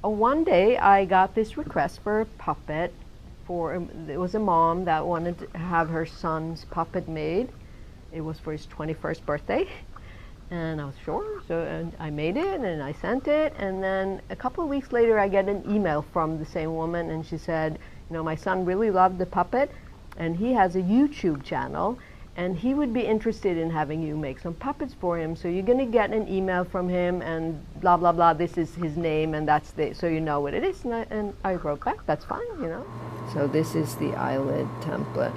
One day I got this request for a puppet. It was a mom that wanted to have her son's puppet made. It was for his 21st birthday. And I was sure, and I made it and I sent it. And then a couple of weeks later I get an email from the same woman, and she said, you know, my son really loved the puppet and he has a YouTube channel and he would be interested in having you make some puppets for him. So you're gonna get an email from him and blah, blah, blah, this is his name and that's so you know what it is. And I wrote back, that's fine, you know. So this is the eyelid template.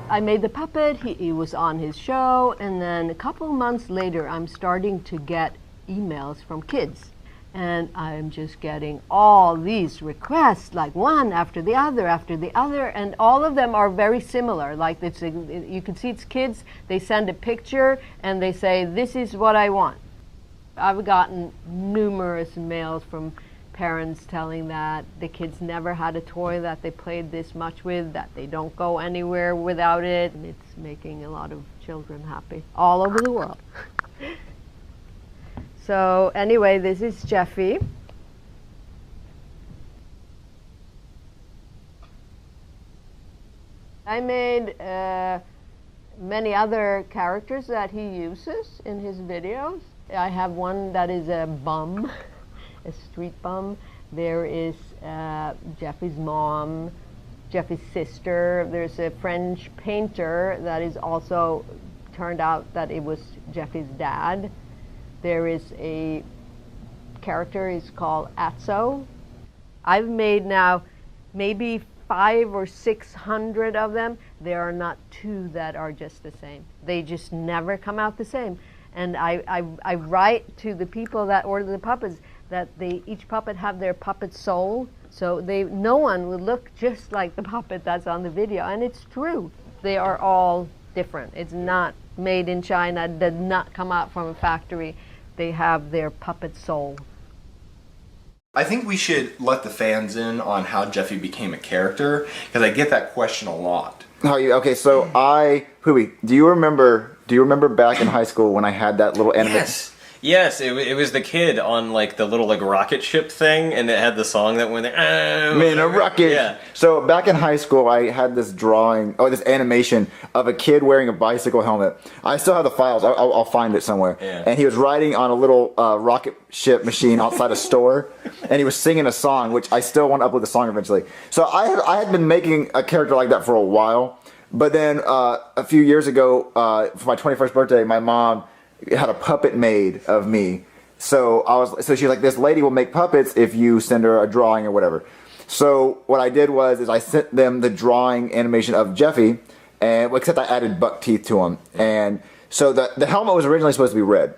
I made the puppet, he was on his show, and then a couple of months later I'm starting to get emails from kids. And I'm just getting all these requests, like one after the other, and all of them are very similar. Like you can see it's kids, they send a picture and they say, this is what I want. I've gotten numerous mails from parents telling that the kids never had a toy that they played this much with, that they don't go anywhere without it. And it's making a lot of children happy all over the world. So anyway, this is Jeffy. I made many other characters that he uses in his videos. I have one that is a bum. A street bum. There is Jeffy's mom, Jeffy's sister. There's a French painter that is also turned out that it was Jeffy's dad. There is a character, he's called Atzo. I've made now maybe 500 or 600 of them. There are not two that are just the same. They just never come out the same. And I write to the people that order the puppets that each puppet have their puppet soul, so no one would look just like the puppet that's on the video, and it's true. They are all different. It's not made in China, did not come out from a factory. They have their puppet soul. I think we should let the fans in on how Jeffy became a character, because I get that question a lot. Okay, so Pooey, do you remember back in high school when I had that little animation? Yes, it was the kid on like the little like rocket ship thing, and it had the song that went there. Man, a rocket. Yeah. So back in high school, I had this this animation of a kid wearing a bicycle helmet. I still have the files. I'll find it somewhere. Yeah. And he was riding on a little rocket ship machine outside a store, and he was singing a song, which I still want to upload the song eventually. So I had been making a character like that for a while, but then a few years ago, for my 21st birthday, my mom had a puppet made of me. So she's like, this lady will make puppets if you send her a drawing or whatever. So what I did was I sent them the drawing animation of Jeffy, and except I added buck teeth to him. And so the helmet was originally supposed to be red,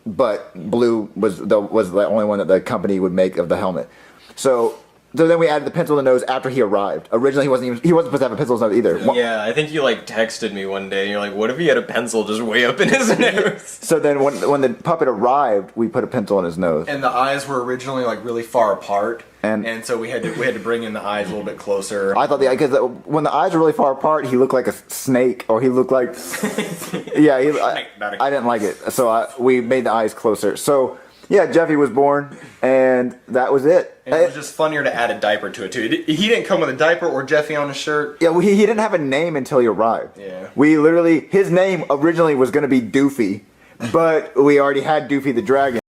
but blue was the only one that the company would make of the helmet. So then we added the pencil in the nose after he arrived. Originally, he wasn't supposed to have a pencil in his nose either. Yeah, I think you like texted me one day, and you're like, "What if he had a pencil just way up in his nose?" So then, when the puppet arrived, we put a pencil in his nose. And the eyes were originally like really far apart, and so we had to bring in the eyes a little bit closer. I thought because when the eyes were really far apart, he looked like a snake, or he looked like yeah. I didn't like it, so we made the eyes closer. So. Yeah, Jeffy was born, and that was it. And it was just funnier to add a diaper to it, too. He didn't come with a diaper or Jeffy on his shirt. Yeah, he didn't have a name until he arrived. Yeah. His name originally was going to be Doofy, but we already had Doofy the Dragon.